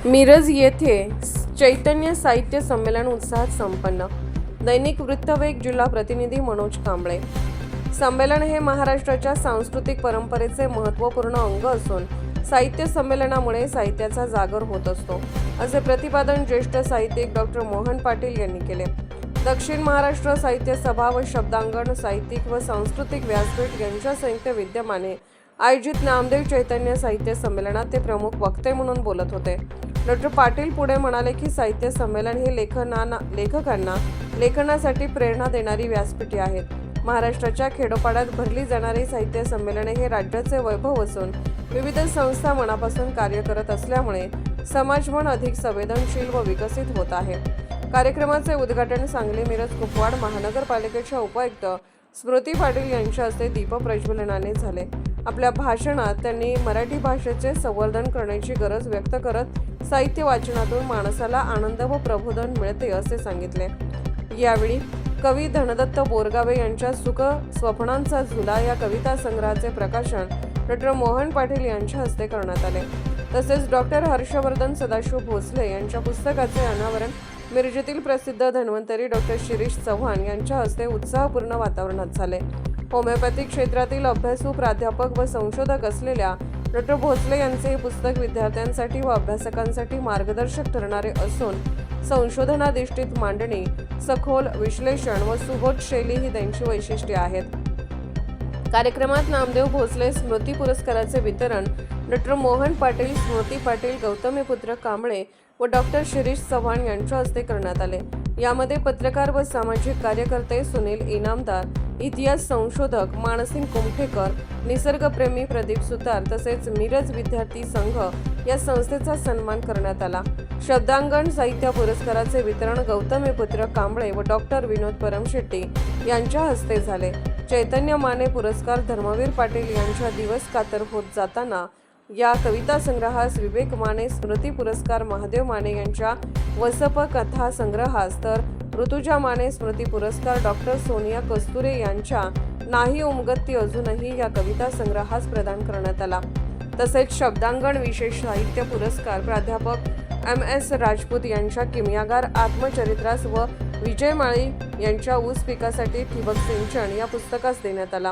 मिरज येथे चैतन्य साहित्य संमेलन उत्साहात संपन्न। दैनिक वृत्तवेग जिल्हा प्रतिनिधी मनोज कांबळे। संमेलन हे महाराष्ट्राच्या सांस्कृतिक परंपरेचे महत्त्वपूर्ण अंग असून साहित्य संमेलनामुळे साहित्याचा जागर होत असतो, असे प्रतिपादन ज्येष्ठ साहित्यिक डॉक्टर मोहन पाटील यांनी केले। दक्षिण महाराष्ट्र साहित्य सभा व शब्दांगण साहित्यिक व सांस्कृतिक व्यासपीठ यांच्या संयुक्त विद्यमाने आयोजित नामदेव चैतन्य साहित्य संमेलनात ते प्रमुख वक्ते म्हणून बोलत होते। डॉक्टर पाटील पुढे म्हणाले की साहित्य संमेलन हे लेखकांना लेखनासाठी प्रेरणा देणारी व्यासपीठे आहेत। महाराष्ट्राच्या खेडोपाड्यात भरली जाणारी साहित्य संमेलने हे राज्याचे वैभव असून विविध संस्था मनापासून कार्य करत असल्यामुळे समाज मन अधिक संवेदनशील व विकसित होत आहे। कार्यक्रमाचे उद्घाटन सांगली मिरज कुपवाड महानगरपालिकेच्या उपायुक्त स्मृती पाटील यांच्या हस्ते दीप प्रज्वलनाने झाले। आपल्या भाषणात त्यांनी मराठी भाषेचे संवर्धन करण्याची गरज व्यक्त करत साहित्य वाचनातून माणसाला आनंद व प्रबोधन मिळते असे सांगितले। यावेळी कवी धनदत्त बोरगावे यांच्या सुख स्वप्नांचा झुला या कविता संग्रहाचे प्रकाशन डॉक्टर मोहन पाटील यांच्या हस्ते करण्यात आले। तसेच डॉक्टर हर्षवर्धन सदाशिव भोसले यांच्या पुस्तकाचे अनावरण मिरजेतील प्रसिद्ध धन्वंतरी डॉक्टर शिरीष चव्हाण यांच्या हस्ते उत्साहपूर्ण वातावरणात झाले। होमिओपॅथी क्षेत्रातील अभ्यासू प्राध्यापक व संशोधक असलेल्या डॉक्टर भोसले यांचे हे पुस्तक विद्यार्थ्यांसाठी व अभ्यासकांसाठी मार्गदर्शक ठरणारे असून संशोधनाधिष्ठित मांडणी, सखोल विश्लेषण व सुबोध शैली ही त्यांची वैशिष्ट्ये आहेत। कार्यक्रमात नामदेव भोसले स्मृती पुरस्काराचे वितरण डॉक्टर मोहन पाटील, स्मृती पाटील, गौतमीपुत्र कांबळे व डॉक्टर शिरीष चव्हाण यांच्या हस्ते करण्यात आले। यामध्ये पत्रकार व सामाजिक कार्यकर्ते सुनील इनामदार, इतिहास संशोधक मानसिंग कुमठेकर, निसर्गप्रेमी प्रदीप सुतार तसेच मिरज विद्यार्थी संघ या संस्थेचा सन्मान करण्यात आला। शब्दांगण साहित्य पुरस्काराचे वितरण गौतमीपुत्र कांबळे व डॉक्टर विनोद परमशेट्टी यांच्या हस्ते झाले। चैतन्य माने पुरस्कार धर्मवीर पाटील यांच्या दिवस कातर होत जाताना या कविता संग्रहास विवेक माने स्मृती पुरस्कार महादेव माने यांच्या वसप कथा संग्रहास तर ऋतुजा माने स्मृती पुरस्कार डॉक्टर सोनिया कस्तुरे यांच्या नाही उमगत्ती अजूनही या कविता संग्रहास प्रदान करण्यात आला। तसेच शब्दांगण विशेष साहित्य पुरस्कार प्राध्यापक MS राजपूत यांच्या किमयागार आत्मचरित्रास व विजय माळी यांच्या ऊस पिकासाठी ठिबक सिंचन या पुस्तकास देण्यात आला।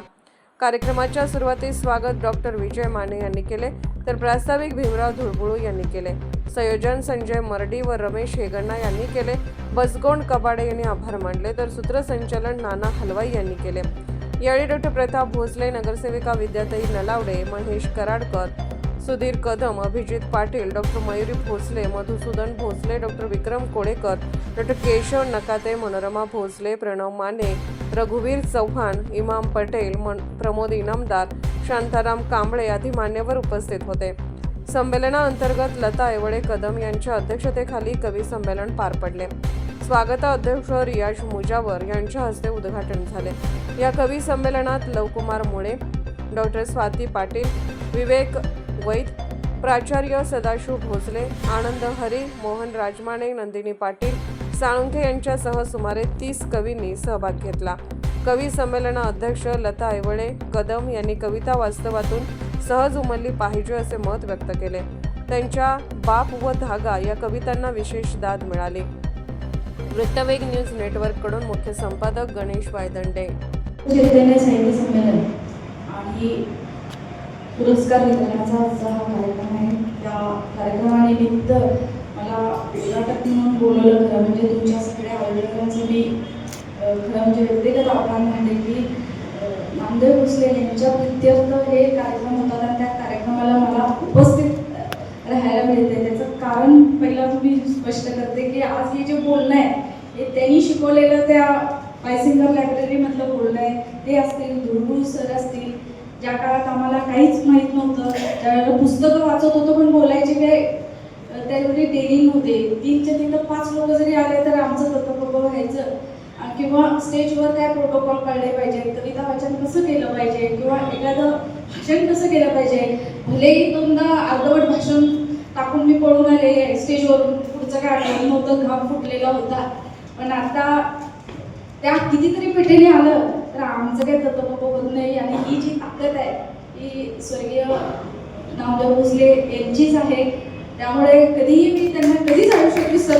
कार्यक्रमाच्या सुरुवातीस स्वागत डॉक्टर विजय माने यांनी केले तर प्रास्ताविक भीमराव धुळबुळू यांनी केले। संयोजन संजय मर्डी व रमेश हेगण्णा यांनी केले। बसगोंड कबाडे यांनी आभार मानले तर सूत्रसंचालन नाना हलवाई यांनी केले। यावेळी डॉक्टर प्रताप भोसले, नगरसेविका विद्याताई नलावडे, महेश कराडकर, सुधीर कदम, अभिजित पाटील, डॉक्टर मयुरी भोसले, मधुसूदन भोसले, डॉक्टर विक्रम कोळेकर, डॉक्टर केशव नकाते, मनोरमा भोसले, प्रणव माने, रघुवीर चव्हाण, इमाम पटेल, प्रमोद इनामदार, शांताराम कांबळे आदी मान्यवर उपस्थित होते। संमेलनाअंतर्गत लता एवळे कदम यांच्या अध्यक्षतेखाली कवी संमेलन पार पडले। स्वागताध्यक्ष रियाज मुजावर यांच्या हस्ते उद्घाटन झाले। या कवी संमेलनात लवकुमार मुळे, डॉक्टर स्वाती पाटील, विवेक वैद, प्राचार्य सदाशिव भोसले, आनंद हरी, मोहन राजमाने, नंदिनी पाटील, साळुंखे यांच्यासह सुमारे 30 कवींनी सहभाग घेतला। कवी संमेलना अध्यक्ष लता एवळे कदम यांनी कविता वास्तवातून सहज उमलली पाहिजे असे मत व्यक्त केले। त्यांच्या बाप व धागा या कवितांना विशेष दाद मिळाली। वृत्तवेग न्यूज नेटवर्ककडून मुख्य संपादक गणेश वायदंडे। चैतन्य साहित्य संमेलन आणि पुरस्कार वितरणाचा हा कार्यक्रम आहे। त्या कार्यक्रमानिमित्त मला उद्घाटक म्हणून बोलवलं खरं म्हणजे तुमच्या सगळ्या आयोजकांचं मी खरं म्हणजे व्यक्तिगत आभार मानले की नामदेव भोसले यांच्या प्रित्यर्थ हे कार्यक्रम होतात आणि त्या कार्यक्रमाला मला उपस्थित राहायला मिळते। त्याचं कारण पहिला तुम्ही स्पष्ट करते की आज हे जे बोलणं आहे हे त्यांनी शिकवलेलं त्या पायसिंगर लायब्ररीमधलं बोलणं आहे। ते असतील, धुळबुळ सर असतील, ज्या काळात आम्हाला काहीच माहीत नव्हतं, त्यावेळेला पुस्तकं वाचत होतो पण बोलायचे काय त्यावेळी डेअरिंग होते। 3च्या तिथं 5 लोक जरी आले तर आमचं तत्वपक्व व्हायचं किंवा स्टेजवर काय प्रोटोकॉल काढले पाहिजे, कविता वाचन कसं केलं पाहिजे किंवा एखादं भाषण कसं केलं पाहिजे। भलेही 2दा अर्धवट भाषण टाकून मी पळून आले स्टेजवरून, पुढचं काय आठवण नव्हतं, घाम फुटलेला होता। पण आता त्या कितीतरी पेठेने आलं तर आमचं काही तत्वपप होत नाही आणि ही जी ताकद आहे ही स्वर्गीय नामदेव भोसले यांचीच आहे. त्यामुळे कधीही मी त्यांना कधीच आयुष्यात विसरणार